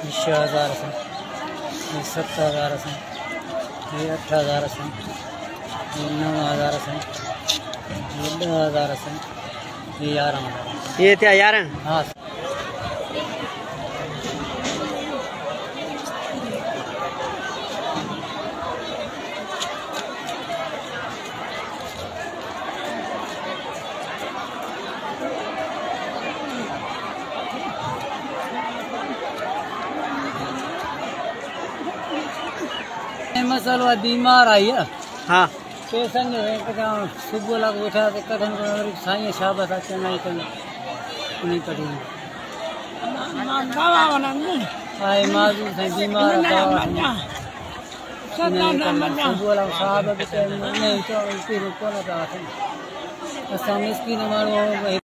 20,000 से 7,000 से 8,000 से 9,000 से 10,000 से 11,000 ये क्या 11? हाँ मसला बीमार आई है। हाँ पेशेंट सुबह लग उठा तो कथन साई शाबत नहीं करी आई माजूर से बीमार सुबह लग साहब नहीं तो इसकी रुको ना था। असां मिस्किन माण्हू